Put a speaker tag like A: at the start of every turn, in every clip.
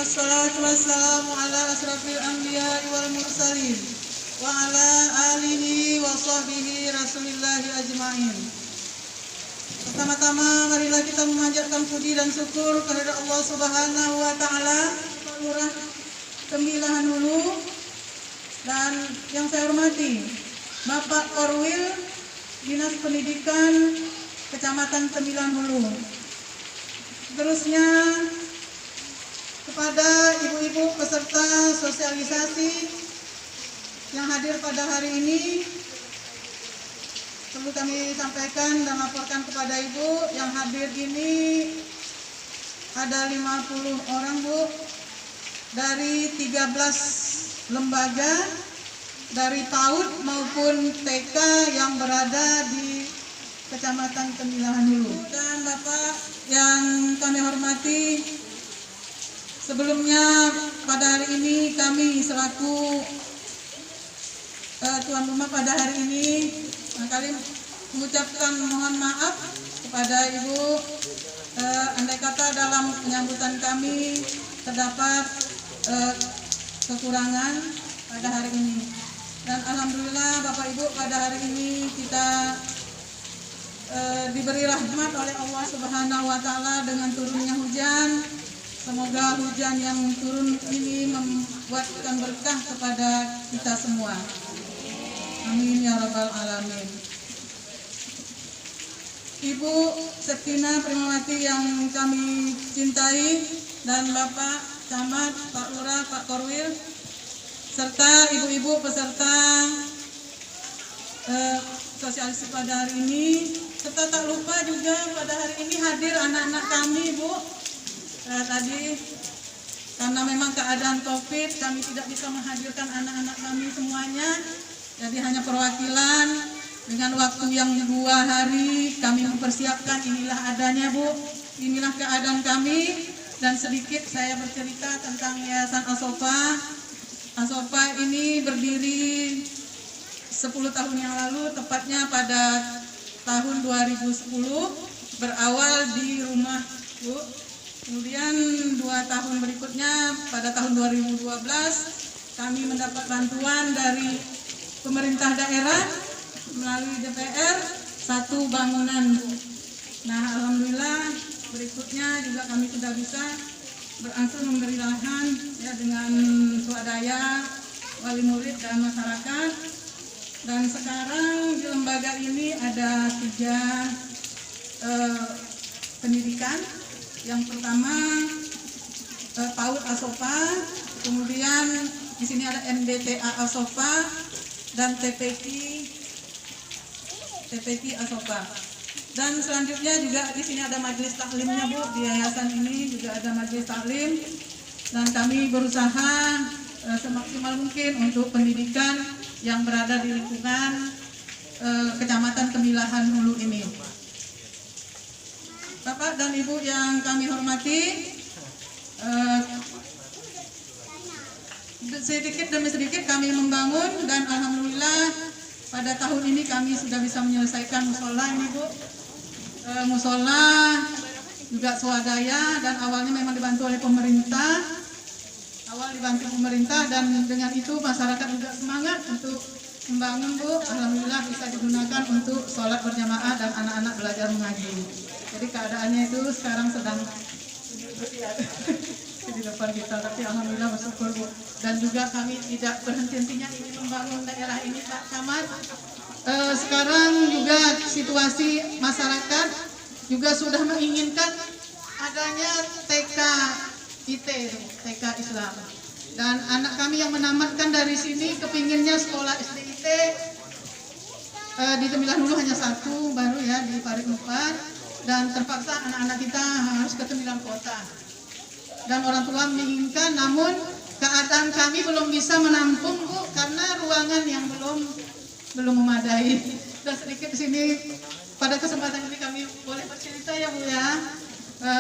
A: wassalatu wassalamu ala asrafil anbiya wal mursalin wa ala alihi wa sahbihi rasulillahi ajma'in. Pertama-tama marilah kita memanjatkan puji dan syukur kepada Allah Subhanahu wa taala, Lurah Tembilahan Hulu, dan yang saya hormati Bapak Korwil Dinas Pendidikan Kecamatan Tembilahan Hulu. Terusnya kepada ibu-ibu peserta sosialisasi yang hadir pada hari ini, perlu kami sampaikan dan laporkan kepada ibu yang hadir ini ada 50 orang Bu, dari 13 lembaga, dari PAUD maupun TK yang berada di Kecamatan Tembilahan Hulu. Dan Bapak yang kami hormati, sebelumnya pada hari ini kami selaku tuan rumah pada hari ini kali mengucapkan mohon maaf kepada Ibu, andai kata dalam penyambutan kami terdapat kekurangan pada hari ini. Dan alhamdulillah Bapak Ibu, pada hari ini kita diberi rahmat oleh Allah Subhanahu wa taala dengan turunnya hujan. Semoga hujan yang turun ini membuatkan berkah kepada kita semua. Amin ya rabbal alamin. Ibu Septina Primawati yang kami cintai, dan Bapak Camat, Pak Lurah, Pak Korwil, serta ibu-ibu peserta sosialisasi pada hari ini, serta tak lupa juga pada hari ini hadir anak-anak kami Bu. Tadi karena memang keadaan COVID kami tidak bisa menghadirkan anak-anak kami semuanya, jadi hanya perwakilan dengan waktu yang 2 hari kami mempersiapkan. Inilah adanya Bu, inilah keadaan kami. Dan sedikit saya bercerita tentang Yayasan Asofa. Asofa ini berdiri 10 tahun yang lalu, tepatnya pada tahun 2010, berawal di rumah Bu. Kemudian 2 tahun berikutnya pada tahun 2012 kami mendapat bantuan dari pemerintah daerah melalui DPR 1 bangunan. Nah, alhamdulillah berikutnya juga kami sudah bisa berangsur memberi lahan ya, dengan swadaya wali murid dan masyarakat. Dan sekarang di lembaga ini ada 3 pendidikan. Yang pertama PAUD Asofa, kemudian di sini ada MDTA Asofa dan TPQ Asofa. Dan selanjutnya juga di sini ada majelis taklimnya Bu. Di yayasan ini juga ada majelis taklim, dan kami berusaha semaksimal mungkin untuk pendidikan yang berada di lingkungan Kecamatan Tembilahan Hulu ini. Bapak dan Ibu yang kami hormati, sedikit demi sedikit kami membangun, dan alhamdulillah pada tahun ini kami sudah bisa menyelesaikan musola ini Bu. Musola juga swadaya, dan awalnya memang dibantu oleh pemerintah. Dan dengan itu masyarakat juga semangat untuk membangun Bu. Alhamdulillah bisa digunakan untuk sholat berjamaah dan anak-anak belajar mengaji. Jadi keadaannya itu sekarang sedang di depan kita, tapi alhamdulillah bersyukur Bu. Dan juga kami tidak berhenti-hentinya ingin membangun daerah ini Pak Camat. Sekarang juga situasi masyarakat juga sudah menginginkan adanya TK IT, TK Islam. Dan anak kami yang menamatkan dari sini kepinginnya sekolah SD IT di Tembilahan Hulu hanya 1 baru ya, di Parit 4. Dan terpaksa anak-anak kita harus ke Tembilahan Kota. Dan orang tua menginginkan, namun keadaan kami belum bisa menampung Bu, karena ruangan yang belum memadai. Dan sedikit di sini pada kesempatan ini kami boleh bercerita ya Bu ya.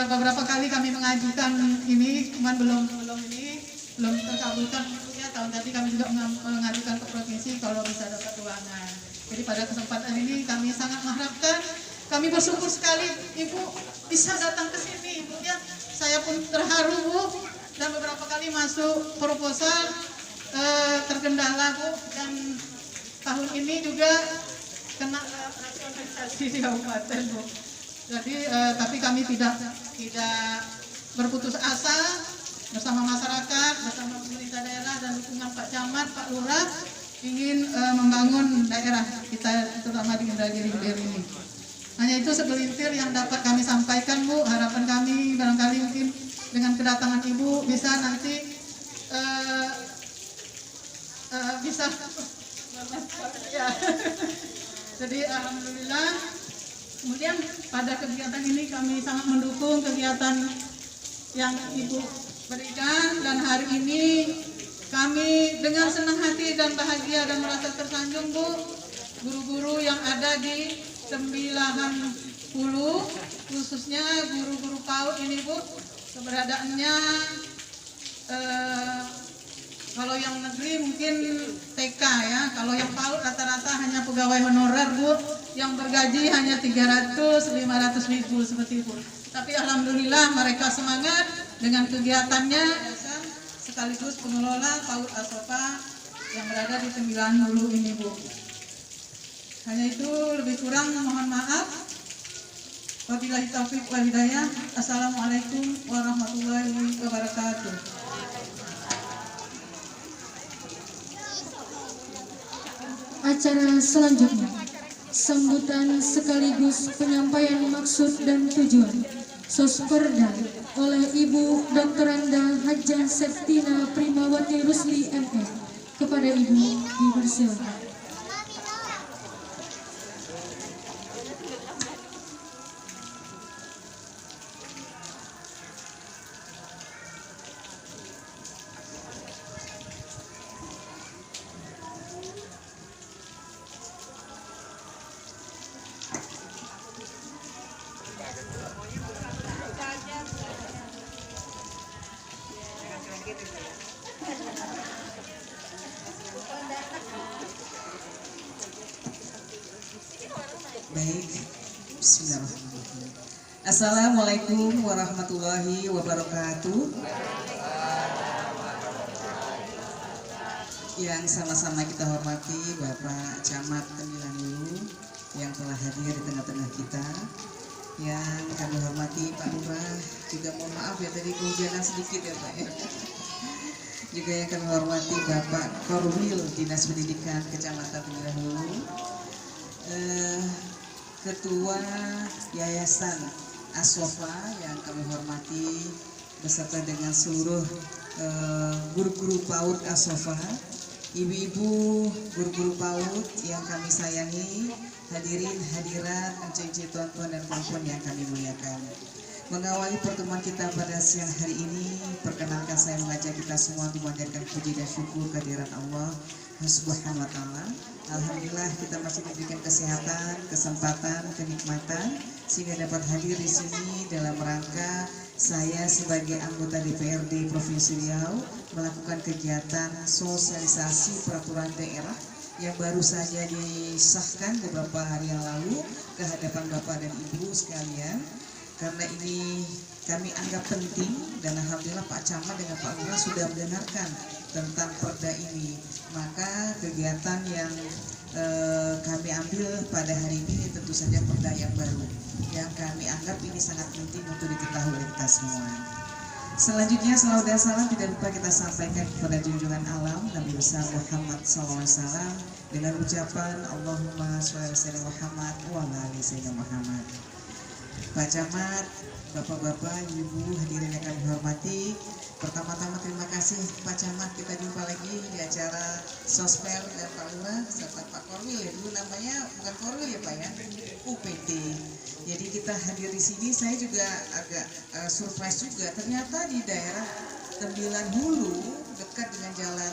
A: Beberapa kali kami mengajukan ini, cuman belum terkabulkan ya. Tahun tadi kami juga mengajukan ke provinsi kalau bisa dapat ruangan. Jadi pada kesempatan ini kami sangat mengharapkan, kami bersyukur sekali Ibu bisa datang ke sini Ibu ya. Saya pun terharu Bu, dan beberapa kali masuk proposal terkendala Bu, dan tahun ini juga kena rasionalisasi di kabupaten Bu. Jadi tapi kami tidak berputus asa, bersama masyarakat, bersama pemerintah daerah dan dukungan Pak Camat, Pak Lurah ingin membangun daerah kita terutama di Indragiri Hilir ini. Hanya itu segelintir yang dapat kami sampaikan Bu. Harapan kami barangkali mungkin dengan kedatangan Ibu bisa nanti bisa ya. Jadi alhamdulillah. Kemudian pada kegiatan ini kami sangat mendukung kegiatan yang Ibu berikan, dan hari ini kami dengan senang hati dan bahagia dan merasa tersanjung Bu, guru-guru yang ada di 90 khususnya guru-guru PAUD ini Bu, keberadaannya kalau yang negeri mungkin TK ya, kalau yang PAUD rata-rata hanya pegawai honorer Bu, yang bergaji hanya 300-500 ribu seperti itu. Tapi alhamdulillah mereka semangat dengan kegiatannya, sekaligus pengelola PAUD Asofa yang berada di 90 ini Bu. Hanya itu, lebih kurang mohon maaf. Wabillahi taufiq wal hidayah. Assalamualaikum warahmatullahi wabarakatuh.
B: Acara selanjutnya, sambutan sekaligus penyampaian maksud dan tujuan Sosperda oleh Ibu Dr. Anda Hajjah Septina Primawati Rusli ME. Kepada Ibu dipersilakan.
C: Baik, bismillahirrahmanirrahim. Assalamualaikum warahmatullahi wabarakatuh. Yang sama-sama kita hormati Bapak Camat 90 yang telah hadir di tengah-tengah kita. Yang kami hormati Pak Lurah, juga mohon maaf ya tadi kehujanan sedikit ya Pak ya. Juga yang kami hormati Bapak Korwil Dinas Pendidikan Kecamatan 90. Ketua Yayasan Asofa yang kami hormati beserta dengan seluruh guru-guru PAUD Asofa, ibu-ibu guru-guru PAUD yang kami sayangi, hadirin hadirat, encik-encik, tuan-tuan dan puan-puan yang kami muliakan. Mengawali pertemuan kita pada siang hari ini, perkenankan saya mengajak kita semua untuk memanjatkan puji dan syukur kehadirat Allah Subhanahu wa Ta'ala. Alhamdulillah kita masih diberikan kesehatan, kesempatan, kenikmatan sehingga dapat hadir di sini dalam rangka saya sebagai anggota DPRD Provinsi Riau melakukan kegiatan sosialisasi peraturan daerah yang baru saja disahkan beberapa hari yang lalu ke hadapan Bapak dan Ibu sekalian. Karena ini kami anggap penting dan alhamdulillah Pak Camat dengan Pak Lurah sudah mendengarkan tentang perda ini. Maka kegiatan yang kami ambil pada hari ini tentu saja perda yang baru yang kami anggap ini sangat penting untuk diketahui oleh kita semua. Selanjutnya salawat dan salam tidak lupa kita sampaikan kepada junjungan alam Nabi besar Muhammad SAW dengan ucapan Allahumma sholli ala sayyidina Muhammad wa ala ali sayyidina Muhammad. Pak Camat, Bapak-bapak, Ibu hadirin yang kami hormati, pertama-tama terima kasih Pak Camat, kita jumpa lagi di acara Sosper dan Pak Lurah serta Pak Korwil ya, dulu namanya bukan Korwil ya Pak ya, UPT. Jadi kita hadir di sini, saya juga agak surprise juga, ternyata di daerah Tembilan Hulu dekat dengan jalan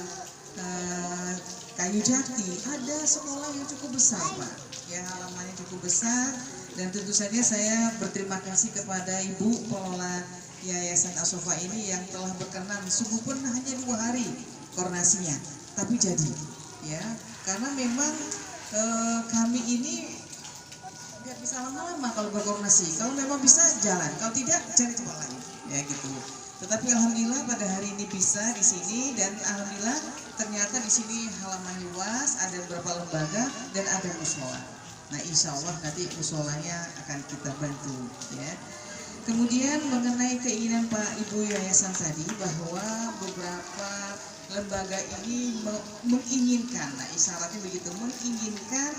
C: Kayu Jati ada sekolah yang cukup besar Pak, ya halamannya cukup besar. Dan tentu saja saya berterima kasih kepada Ibu pengelola Yayasan Asofa ini yang telah berkenan, sungguh pun hanya 2 hari koordinasinya, tapi jadi, ya, karena memang kami ini nggak bisa lama-lama kalau berkoordinasi. Kalau memang bisa jalan, kalau tidak cari tempat lain, ya gitu. Tetapi alhamdulillah pada hari ini bisa di sini, dan alhamdulillah ternyata di sini halaman luas, ada beberapa lembaga dan ada musola. Nah, insya Allah nanti musolanya akan kita bantu ya. Kemudian mengenai keinginan Pak Ibu Yayasan tadi bahwa beberapa lembaga ini menginginkan, nah isyaratnya begitu, menginginkan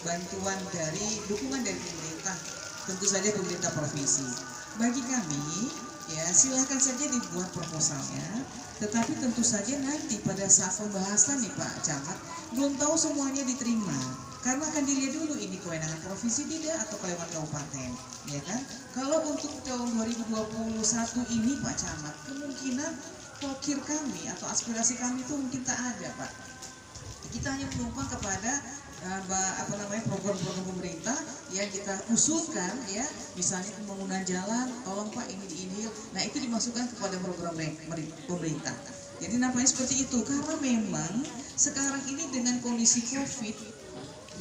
C: bantuan dari dukungan dari pemerintah, tentu saja pemerintah provinsi. Bagi kami ya silahkan saja dibuat proposalnya, tetapi tentu saja nanti pada saat pembahasan nih Pak Camat, belum tahu semuanya diterima, karena akan dilihat dulu ini kewenangan provinsi tidak atau kewenangan kabupaten, ya kan? Kalau untuk tahun 2021 ini Pak Camat, kemungkinan pokir kami atau aspirasi kami itu mungkin tak ada Pak. Kita hanya menumpang kepada program-program pemerintah yang kita usulkan ya, misalnya pembangunan jalan, tolong Pak ini. Nah itu dimasukkan kepada program pemerintah. Jadi nampaknya seperti itu, karena memang sekarang ini dengan kondisi COVID,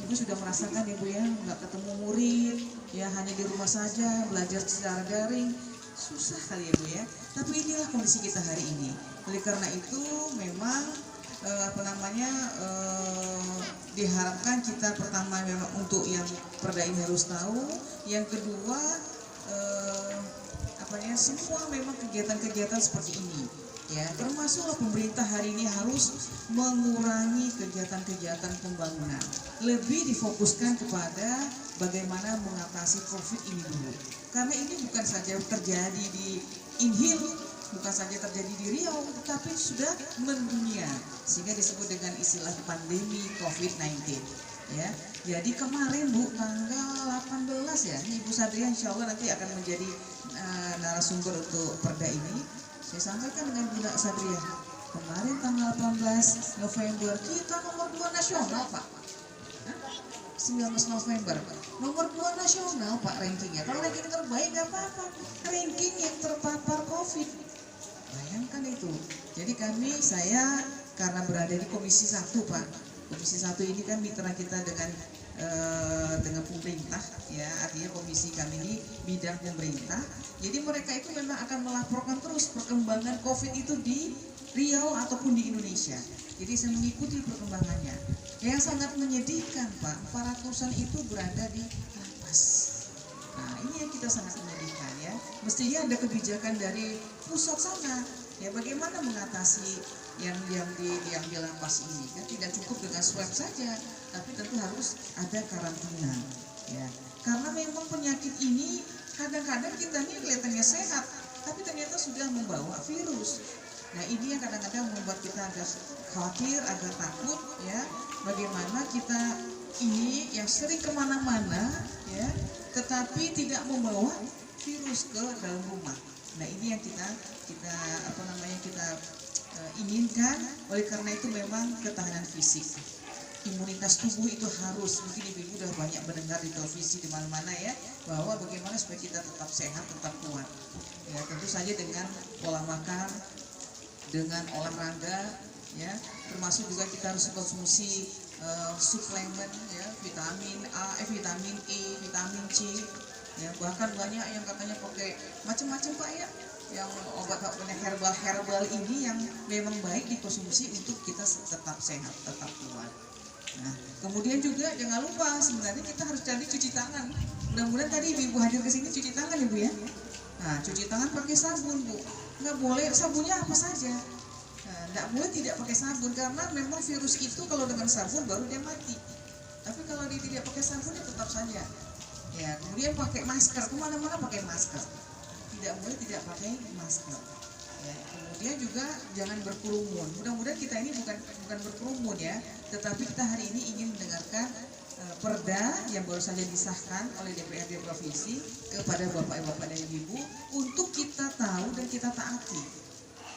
C: Ibu sudah merasakan ya Bu ya, nggak ketemu murid, ya hanya di rumah saja, belajar secara daring, susah kali ya Bu ya. Tapi inilah kondisi kita hari ini. Oleh karena itu memang diharapkan kita pertama memang untuk yang perda ini harus tahu, yang kedua semua memang kegiatan-kegiatan seperti ini ya, termasuklah pemerintah hari ini harus mengurangi kegiatan-kegiatan pembangunan, lebih difokuskan kepada bagaimana mengatasi COVID ini dulu, karena ini bukan saja terjadi di Inhil, bukan saja terjadi di Riau, tetapi sudah mendunia, sehingga disebut dengan istilah pandemi COVID-19 ya. Jadi kemarin Bu, tanggal 18 ya, ini Ibu Sadria insya Allah nanti akan menjadi narasumber untuk perda ini. Saya sampaikan dengan Bu Sadria, kemarin tanggal 18 November kita nomor 2 nasional Pak. 19 November nomor 2 nasional Pak rankingnya. Kalau ranking terbaik nggak apa-apa, ranking yang terpapar COVID, bayangkan itu. Jadi saya karena berada di Komisi 1 Pak, Komisi 1 ini kan mitra kita dengan pemerintah ya, artinya komisi kami ini bidang pemerintah. Jadi mereka itu memang akan melaporkan terus perkembangan COVID itu di Riau ataupun di Indonesia. Jadi saya mengikuti perkembangannya. Yang sangat menyedihkan Pak, 400-an itu berada di lapas. Nah ini yang kita sangat menyedihkan ya. Mestinya ada kebijakan dari pusat sana ya, bagaimana mengatasi yang di lapas ini kan, tidak cukup dengan swab saja, tapi tentu harus ada karantina ya. Karena memang penyakit ini kadang-kadang kita ini kelihatannya sehat, tapi ternyata sudah membawa virus. Nah ini yang kadang-kadang membuat kita agak khawatir, agak takut ya, bagaimana kita ini yang sering kemana-mana ya, tetapi tidak membawa virus ke dalam rumah. Nah ini yang kita inginkan. Oleh karena itu memang ketahanan fisik, imunitas tubuh itu harus, mungkin ibu-ibu sudah banyak mendengar di televisi di mana-mana ya, bahwa bagaimana supaya kita tetap sehat, tetap kuat ya, tentu saja dengan pola makan, dengan olahraga ya, termasuk juga kita harus konsumsi suplemen ya, vitamin A, vitamin E, vitamin C ya, bahkan banyak yang katanya pakai macam-macam Pak ya, yang obat-obat herbal ini yang memang baik dikonsumsi untuk kita tetap sehat, tetap kuat. Nah, kemudian juga jangan lupa sebenarnya kita harus jadi cuci tangan. Mudah-mudahan tadi ibu hadir ke sini cuci tangan ibu ya. Nah, cuci tangan pakai sabun Bu. Nggak boleh sabunnya apa saja. Nah, nggak boleh tidak pakai sabun, karena memang virus itu kalau dengan sabun baru dia mati. Tapi kalau dia tidak pakai sabun ya tetap saja. Ya, kemudian pakai masker, kemana-mana pakai masker. Tidak boleh tidak pakai masker. Ya, kemudian juga jangan berkerumun. Mudah-mudahan kita ini bukan berkerumun ya, tetapi kita hari ini ingin mendengarkan perda yang baru saja disahkan oleh DPRD provinsi kepada bapak-bapak dan ibu untuk kita tahu dan kita taati.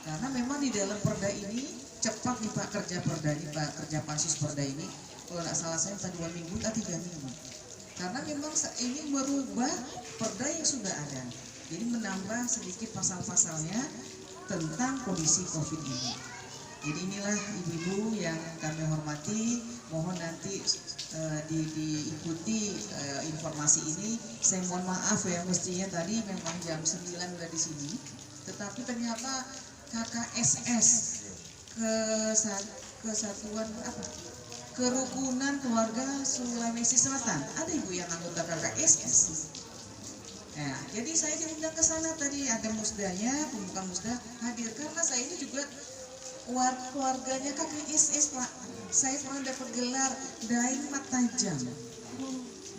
C: Karena memang di dalam perda ini cepat nih Pak kerja perda ini, Pak kerja pansus perda ini. Kalau nggak salah saya entah 2 minggu atau 3 minggu. Karena memang ini merubah perda yang sudah ada. Jadi menambah sedikit pasal-pasalnya tentang kondisi COVID ini. Jadi inilah ibu-ibu yang kami hormati, mohon nanti diikuti informasi ini. Saya mohon maaf ya, mestinya tadi memang jam 9 udah di sini, tetapi ternyata KKSS kesatuan apa? Kerukunan Keluarga Sulawesi Selatan. Ada ibu yang anggota KKSS. Nah, jadi saya diundang ke sana tadi, ada musdanya, pembuka musda hadir karena saya ini juga keluarganya KKSS Pak. Saya pernah dapat gelar Daeng Matajam.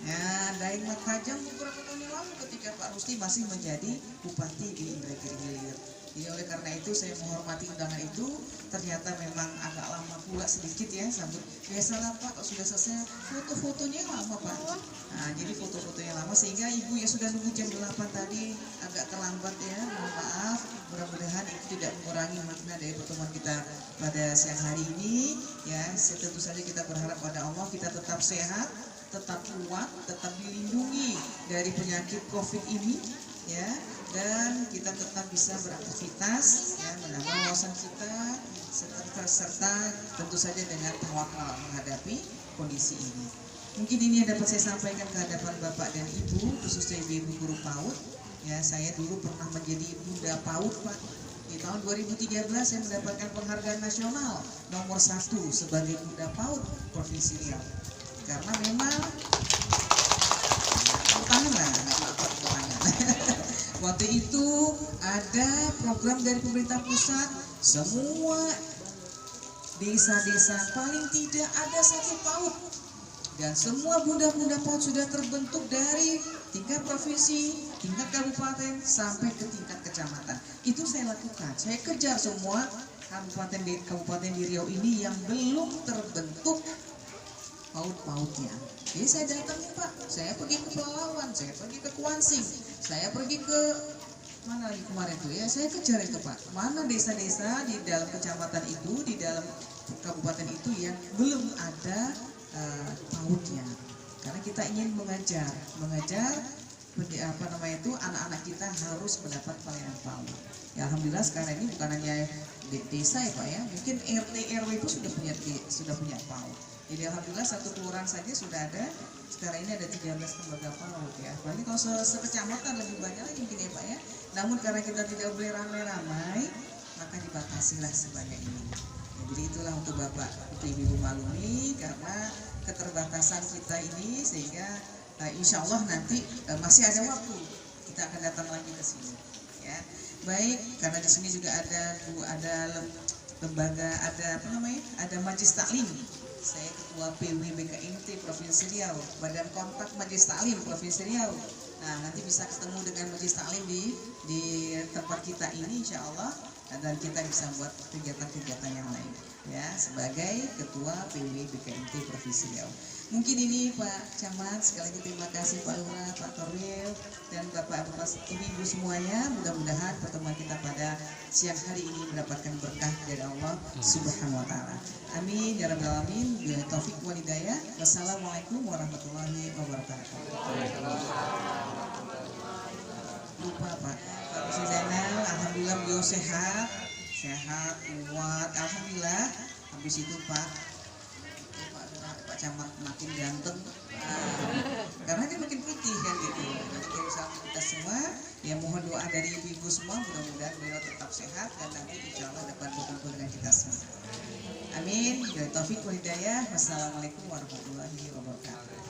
C: Ya, Daeng Matajam beberapa tahun yang lalu ketika Pak Rusdi masih menjadi bupati di Indragiri Hilir. Jadi oleh karena itu saya menghormati undangan itu. Ternyata memang agak lama pula sedikit ya sambut. Biasalah Pak, kalau sudah selesai foto-fotonya lama Pak. Nah, jadi foto-fotonya lama sehingga ibu yang sudah nunggu jam 8 tadi agak terlambat ya. Mohon maaf. Mudah-mudahan itu tidak mengurangi makna dari pertemuan kita pada siang hari ini. Ya, tentu saja kita berharap pada Allah kita tetap sehat, tetap kuat, tetap dilindungi dari penyakit COVID ini, ya, dan kita tetap bisa beraktivitas, ya, menambah wawasan kita, serta tentu saja dengan tawakal menghadapi kondisi ini. Mungkin ini yang dapat saya sampaikan ke hadapan Bapak dan Ibu, khususnya ibu guru PAUD. Ya, saya dulu pernah menjadi Bunda PAUD Pak. Di tahun 2013 saya mendapatkan penghargaan nasional nomor 1 sebagai Bunda PAUD Provinsi Riau. Karena memang waktu itu ada program dari pemerintah pusat, semua desa-desa paling tidak ada 1 PAUD, dan semua bunda-bunda PAUD sudah terbentuk dari tingkat provinsi, tingkat kabupaten sampai ke tingkat kecamatan. Itu saya lakukan. Saya kejar semua kabupaten di Riau ini yang belum terbentuk PAUD-PAUDnya. Jadi saya datangin Pak, saya pergi ke Pelalawan, saya pergi ke Kuansing, saya pergi ke mana lagi kemarin tuh ya, saya kejar itu Pak. Mana desa-desa di dalam kecamatan itu, di dalam kabupaten itu yang belum ada PAUD-nya. Karena kita ingin mengajar anak-anak kita harus mendapat pelayanan PAUD. Ya Alhamdulillah sekarang ini bukan hanya desa ya Pak ya, mungkin RT RW itu sudah punya PAUD. Jadi alhamdulillah 1 kelurahan saja sudah ada. Sekarang ini ada 13 lembaga PAUD ya. Apalagi kalau sekecamatan lebih banyak lagi mungkin ya Pak ya. Namun karena kita tidak boleh ramai-ramai, maka dibatasilah sebanyak ini. Ya, jadi itulah untuk Bapak, untuk Ibu maklumi karena keterbatasan kita ini sehingga insya Allah nanti masih ada waktu kita akan datang lagi ke sini. Ya, baik karena di sini juga ada lembaga, ada Majelis Taklim. Saya Ketua PW BKMT Provinsi Riau, Badan Kontak Majelis Taklim Provinsi Riau. Nah, nanti bisa ketemu dengan Majelis Taklim di tempat kita ini insya Allah, dan kita bisa buat kegiatan-kegiatan yang lain ya sebagai Ketua PW BKMT Provinsi Riau. Mungkin ini Pak Camat, sekali lagi terima kasih Pak Lurah, Pak Korwil, dan Bapak-Bapak Ibu semuanya. Mudah-mudahan pertemuan kita pada siang hari ini mendapatkan berkah dari Allah Subhanahu wa Ta'ala. Amin ya rabbal alamin. Billahi taufik wal hidayah. Wassalamualaikum warahmatullahi wabarakatuh. Lupa Pak Rusdi Zainal, alhamdulillah beliau sehat, kuat, alhamdulillah. Habis itu Pak Camat makin ganteng, karena dia makin putih kan gitu. Jadi kirim salam kita semua, ya mohon doa dari ibu semua, mudah-mudahan beliau tetap sehat dan nanti insya Allah dapat berkumpul dengan kita semua. Amin. Billahi taufiq wal hidayah. Wassalamualaikum warahmatullahi wabarakatuh.